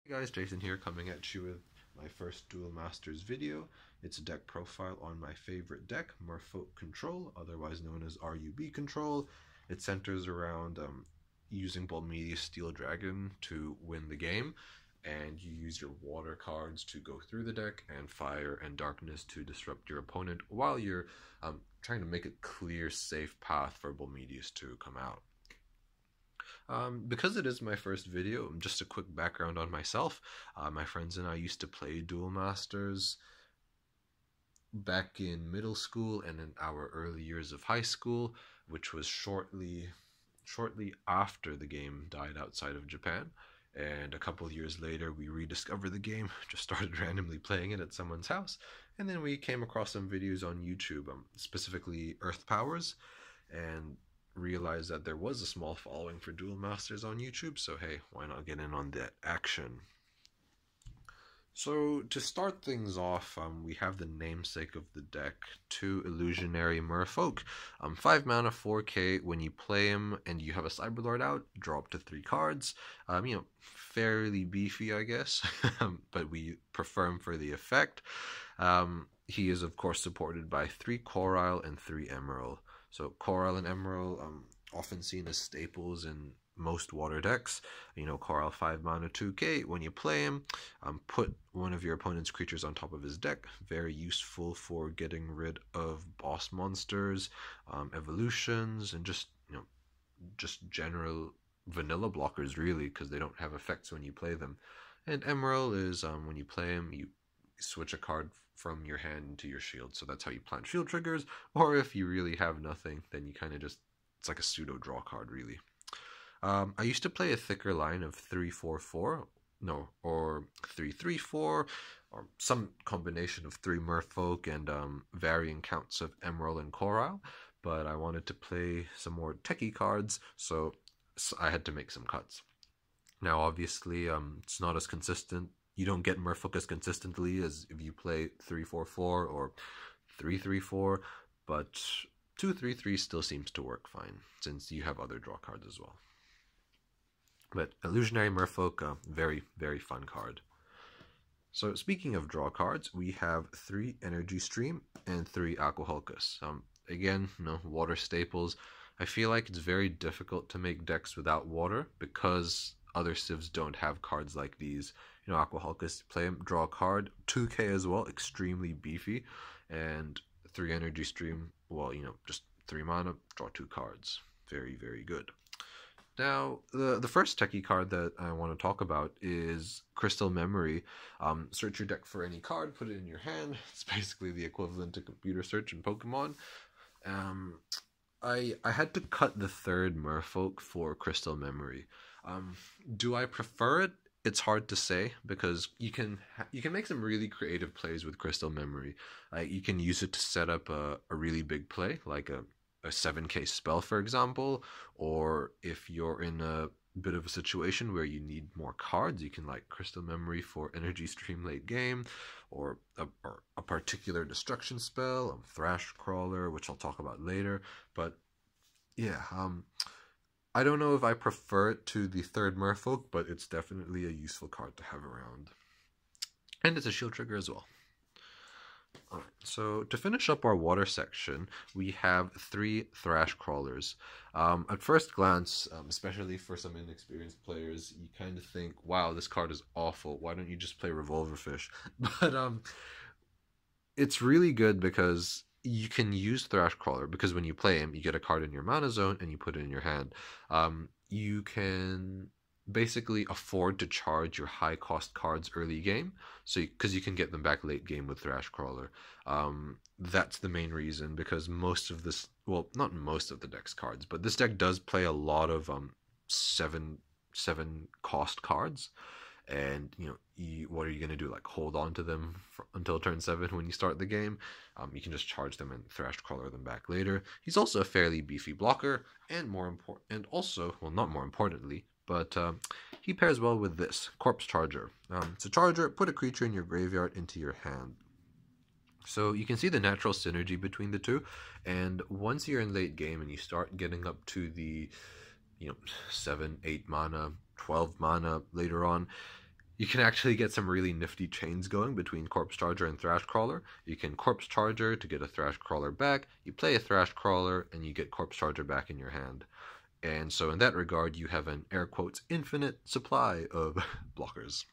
Hey guys, Jason here coming at you with my first Duel Masters video. It's a deck profile on my favorite deck, Merfolk Control, otherwise known as RUB Control. It centers around using Bolmeteus Steel Dragon to win the game, and you use your water cards to go through the deck, and fire and darkness to disrupt your opponent while you're trying to make a clear, safe path for Bolmeteus to come out. Because it is my first video, just a quick background on myself. My friends and I used to play Duel Masters back in middle school and in our early years of high school, which was shortly after the game died outside of Japan. And a couple of years later, we rediscovered the game, just started randomly playing it at someone's house, and then we came across some videos on YouTube, specifically Earth Powers, and realized that there was a small following for Duel Masters on YouTube, so hey, why not get in on that action? So to start things off, we have the namesake of the deck, 2 Illusionary Merfolk. 5 mana, 4k. When you play him and you have a Cyberlord out, draw up to 3 cards. Fairly beefy, I guess, but we prefer him for the effect. He is, of course, supported by 3 Corile and 3 Emeral. So Corile and Emeral, often seen as staples in most water decks. Corile 5 mana 2k. When you play him, put one of your opponent's creatures on top of his deck. Very useful for getting rid of boss monsters, evolutions, and just general vanilla blockers, really, because they don't have effects when you play them. And Emeral is when you play him, you switch a card from your hand to your shield, so that's how you plant shield triggers. Or if you really have nothing, then you kind of just, it's like a pseudo draw card, really. I used to play a thicker line of 3-4-4, or 3-3-4, or some combination of 3 Merfolk and varying counts of Emeral and Corile, but I wanted to play some more techie cards, so I had to make some cuts. Now, obviously, it's not as consistent. You don't get Merfolk as consistently as if you play 3-4-4 or 3-3-4, but 2-3-3 still seems to work fine, since you have other draw cards as well. But Illusionary Merfolk, very, very fun card. So speaking of draw cards, we have 3 Energy Stream and 3 Aqua Hulcus. Again, water staples. I feel like it's very difficult to make decks without water because other civs don't have cards like these. Aqua Hulcus, play him, draw a card, 2k as well, extremely beefy, and 3 Energy Stream, well, just 3 mana, draw 2 cards. Very, very good. Now, the first techie card that I want to talk about is Crystal Memory. Search your deck for any card, put it in your hand. It's basically the equivalent to computer search in Pokemon. I had to cut the 3rd Merfolk for Crystal Memory. Do I prefer it? It's hard to say, because you can make some really creative plays with Crystal Memory. You can use it to set up a really big play, like a 7k spell, for example, or if you're in a bit of a situation where you need more cards, you can Crystal Memory for Energy Stream late game, or a particular destruction spell, Thrash Crawler, which I'll talk about later. But yeah, I don't know if I prefer it to the 3rd Merfolk, but it's definitely a useful card to have around. And it's a shield trigger as well. Alright, so to finish up our water section, we have 3 Thrash Crawlers. At first glance, especially for some inexperienced players, you kind of think, wow, this card is awful. Why don't you just play Revolverfish? But it's really good because you can use Thrash Crawler, because when you play him, you get a card in your mana zone and you put it in your hand. You can basically afford to charge your high cost cards early game, so because you can get them back late game with Thrash Crawler. That's the main reason, because most of this, well, not most of the deck's cards, but this deck does play a lot of 7 cost cards. And what are you going to do, hold on to them until turn 7 when you start the game? You can just charge them and Thrash Crawler them back later. He's also a fairly beefy blocker, and not more importantly, but he pairs well with this Corpse Charger. It's a charger. Put a creature in your graveyard into your hand. So you can see the natural synergy between the two, and once you're in late game and you start getting up to the 7, 8 mana, 12 mana later on, you can actually get some really nifty chains going between Corpse Charger and Thrash Crawler. You can Corpse Charger to get a Thrash Crawler back, you play a Thrash Crawler, and you get Corpse Charger back in your hand. And so in that regard, you have an air quotes infinite supply of blockers.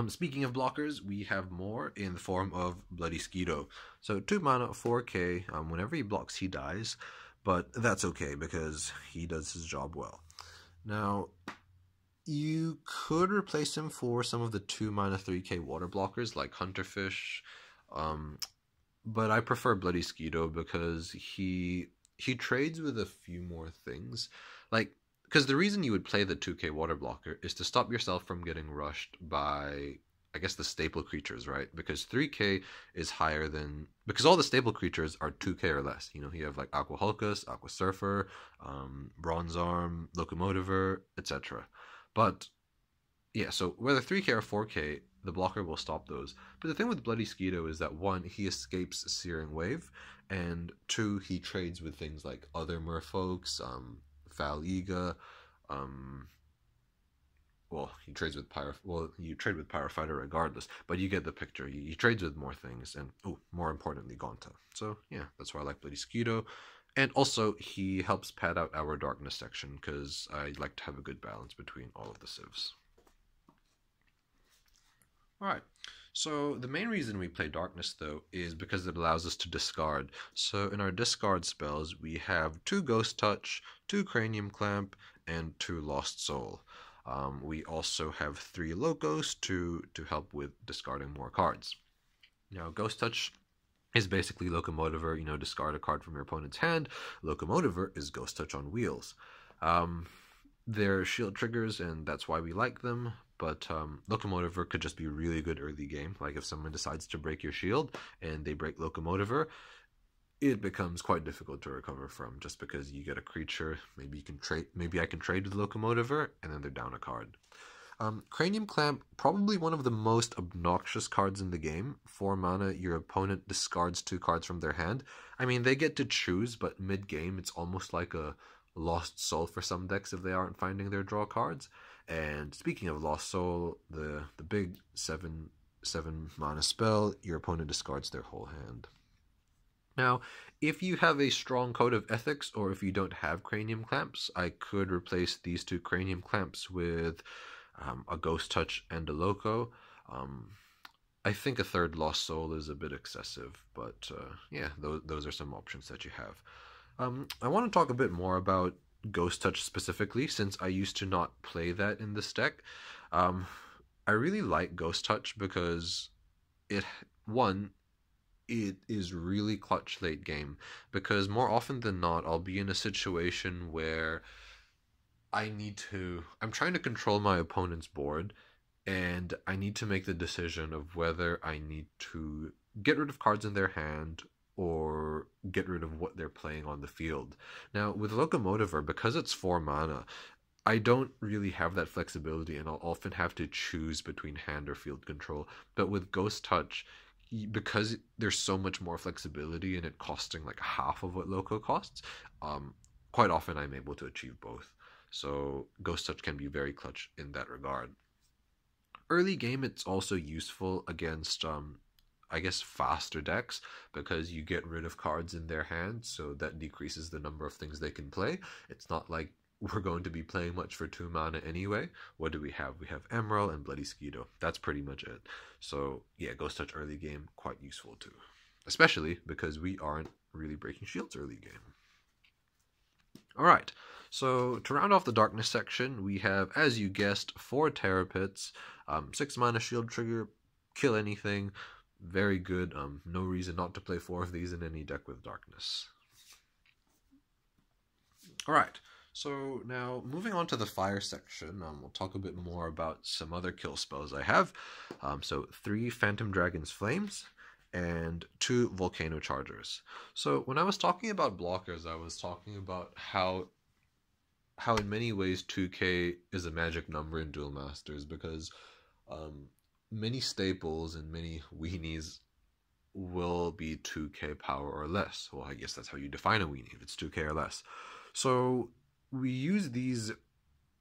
Speaking of blockers, we have more in the form of Bloody Squito. So 2 mana, 4k, whenever he blocks he dies, but that's okay because he does his job well. Now, you could replace him for some of the 2 mana 3k water blockers like Hunterfish, but I prefer Bloody Squito because he trades with a few more things. Like, because the reason you would play the 2k water blocker is to stop yourself from getting rushed by, I guess, the staple creatures, right? Because 3k is higher than, because all the staple creatures are 2k or less. You know, you have like Aqua Hulcus, Aqua Surfer, Bronze Arm, Locomotiver, etc. But yeah, so whether 3k or 4k, the blocker will stop those. But the thing with Bloody Squito is that 1, he escapes Searing Wave, and 2, he trades with things like other merfolks, Faliga, well, he trades with you trade with Pyrofighter regardless, but you get the picture. He trades with more things, and more importantly, Gonta. So yeah, that's why I like Bloody Squito. And also, he helps pad out our darkness section, because I like to have a good balance between all of the civs. Alright, so the main reason we play Darkness, though, is because it allows us to discard. So in our discard spells, we have 2 Ghost Touch, 2 Cranium Clamp, and 2 Lost Soul. We also have 3 Locos to help with discarding more cards. Now, Ghost Touch is basically Locomotiver, you know, discard a card from your opponent's hand. Locomotiver is Ghost Touch on wheels. They're shield triggers, and that's why we like them. But Locomotiver could just be really good early game. Like if someone decides to break your shield and they break Locomotiver, it becomes quite difficult to recover from, just because you get a creature. Maybe you can trade. Maybe I can trade with Locomotiver, and then they're down a card. Cranium Clamp, probably one of the most obnoxious cards in the game. 4 mana, your opponent discards 2 cards from their hand. I mean, they get to choose, but mid-game, it's almost like a Lost Soul for some decks if they aren't finding their draw cards. And speaking of Lost Soul, the big 7 mana spell, your opponent discards their whole hand. Now, if you have a strong code of ethics, or if you don't have Cranium Clamps, I could replace these 2 Cranium Clamps with a Ghost Touch and a Loco. I think a 3rd Lost Soul is a bit excessive, but yeah, those are some options that you have. I want to talk a bit more about Ghost Touch specifically, since I used to not play that in this deck. I really like Ghost Touch because it is really clutch late game, because more often than not, I'll be in a situation where I'm trying to control my opponent's board, and I need to make the decision of whether I need to get rid of cards in their hand or get rid of what they're playing on the field. Now, with Locomotiver, because it's 4 mana, I don't really have that flexibility, and I'll often have to choose between hand or field control. But with Ghost Touch, because there's so much more flexibility and it costing like half of what Loco costs, quite often I'm able to achieve both. So Ghost Touch can be very clutch in that regard. Early game, it's also useful against I guess faster decks, because you get rid of cards in their hand, so that decreases the number of things they can play. It's not like we're going to be playing much for 2 mana anyway. What do we have? We have Emeral and Bloody Squito. That's pretty much it. So yeah, Ghost Touch early game, quite useful too. Especially because we aren't really breaking shields early game. Alright, so to round off the darkness section, we have, as you guessed, 4 Terror Pits, 6 mana shield trigger, kill anything. Very good. No reason not to play 4 of these in any deck with darkness. Alright, so now moving on to the fire section, we'll talk a bit more about some other kill spells I have. So 3 Phantom Dragon's Flames and 2 Volcano Chargers. So when I was talking about blockers, I was talking about how in many ways 2k is a magic number in Duel Masters, because many staples and many weenies will be 2k power or less. Well, I guess that's how you define a weenie, if it's 2k or less. So we use these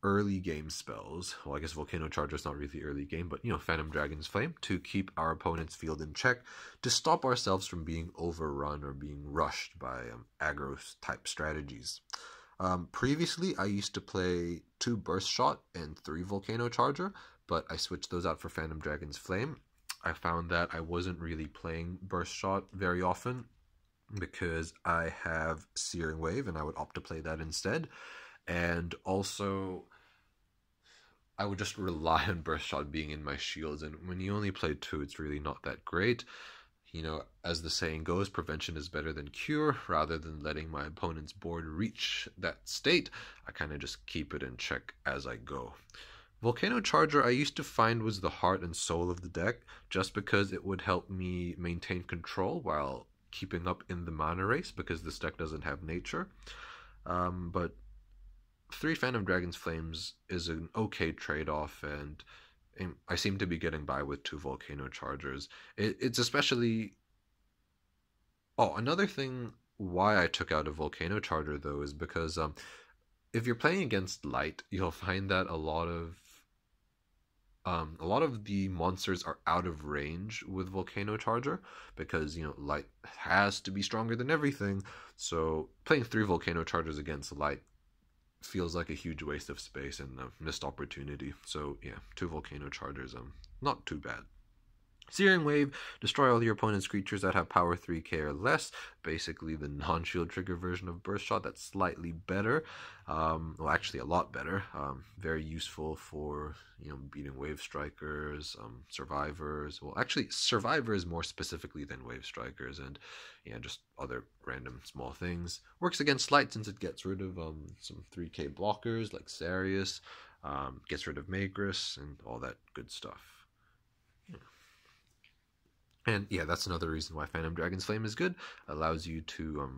early game spells. Well, I guess Volcano Charger is not really early game, but Phantom Dragon's Flame to keep our opponent's field in check, to stop ourselves from being overrun or being rushed by aggro type strategies. Previously, I used to play 2 Burst Shot and 3 Volcano Charger, but I switched those out for Phantom Dragon's Flame. I found that I wasn't really playing Burst Shot very often because I have Searing Wave and I would opt to play that instead. And also, I would just rely on Burst Shot being in my shields, and when you only play 2, it's really not that great. As the saying goes, prevention is better than cure. Rather than letting my opponent's board reach that state, I kind of just keep it in check as I go. Volcano Charger I used to find was the heart and soul of the deck, just because it would help me maintain control while keeping up in the mana race, because this deck doesn't have nature. But 3 Phantom Dragon's Flames is an okay trade-off, and I seem to be getting by with 2 Volcano Chargers. It's especially... Oh, another thing why I took out a Volcano Charger, though, is because if you're playing against light, you'll find that a lot of the monsters are out of range with Volcano Charger, because light has to be stronger than everything. So playing 3 Volcano Chargers against light feels like a huge waste of space and a missed opportunity. So yeah, 2 Volcano Chargers, not too bad. Searing Wave, destroy all your opponent's creatures that have power 3k or less. Basically the non-shield trigger version of Burst Shot, that's slightly better. Well, actually a lot better. Very useful for beating Wave Strikers, Survivors. Well, actually Survivors more specifically than Wave Strikers, and just other random small things. Works against light since it gets rid of some 3k blockers like Sarius, gets rid of Magris, and all that good stuff. And yeah, that's another reason why Phantom Dragon's Flame is good. Allows you to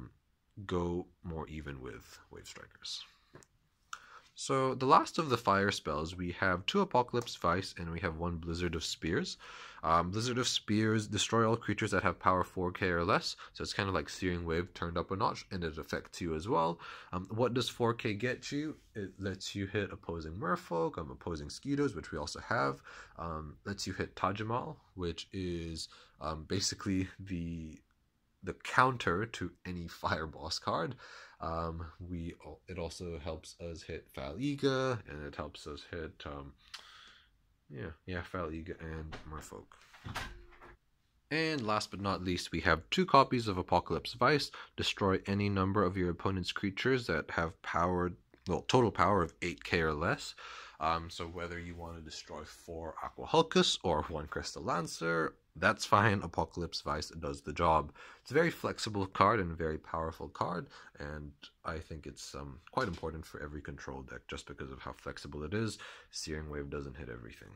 go more even with Wave Strikers. So the last of the fire spells, we have 2 Apocalypse Vise and we have 1 Blizzard of Spears. Blizzard of Spears, destroy all creatures that have power 4k or less. So it's kind of like Searing Wave turned up a notch, and it affects you as well. What does 4k get you? It lets you hit opposing Merfolk, opposing Squitos, which we also have. Lets you hit Tajimal, which is basically the counter to any fire boss card. It also helps us hit Faliga, and it helps us hit Faliga and Merfolk. And last but not least, we have 2 copies of Apocalypse Vise. Destroy any number of your opponent's creatures that have total power of 8k or less. So whether you want to destroy 4 Aqua Hulcus or 1 Crystal Lancer, that's fine. Apocalypse Vise does the job. It's a very flexible card and a very powerful card, and I think it's quite important for every control deck just because of how flexible it is. Searing Wave doesn't hit everything.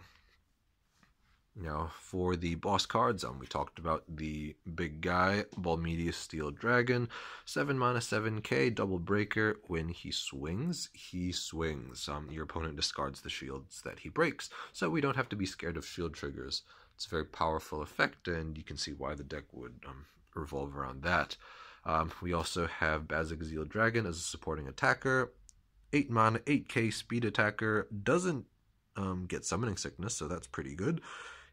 Now, for the boss cards, we talked about the big guy, Bolmeteus Steel Dragon, 7 mana, 7k, double breaker. When he swings, your opponent discards the shields that he breaks, so we don't have to be scared of shield triggers. It's a very powerful effect, and you can see why the deck would revolve around that. We also have Bazagazeal Dragon as a supporting attacker, 8 mana, 8k speed attacker, doesn't get summoning sickness, so that's pretty good.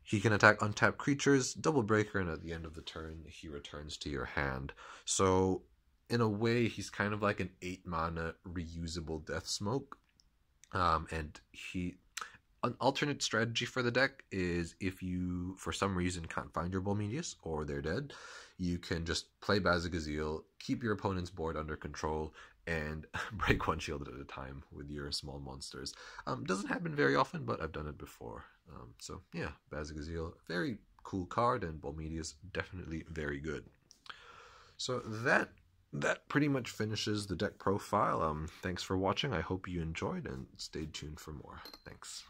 He can attack untapped creatures, double breaker, and at the end of the turn, he returns to your hand. So, in a way, he's kind of like an 8 mana reusable Death Smoke. And an alternate strategy for the deck is if you, for some reason, can't find your Bolmeteus or they're dead, you can just play Bazagazeal, keep your opponent's board under control, and break 1 shield at a time with your small monsters. Doesn't happen very often, but I've done it before. So yeah, Bazagazeal, very cool card, and Bolmeteus definitely very good. So that pretty much finishes the deck profile. Thanks for watching. I hope you enjoyed, and stay tuned for more. Thanks.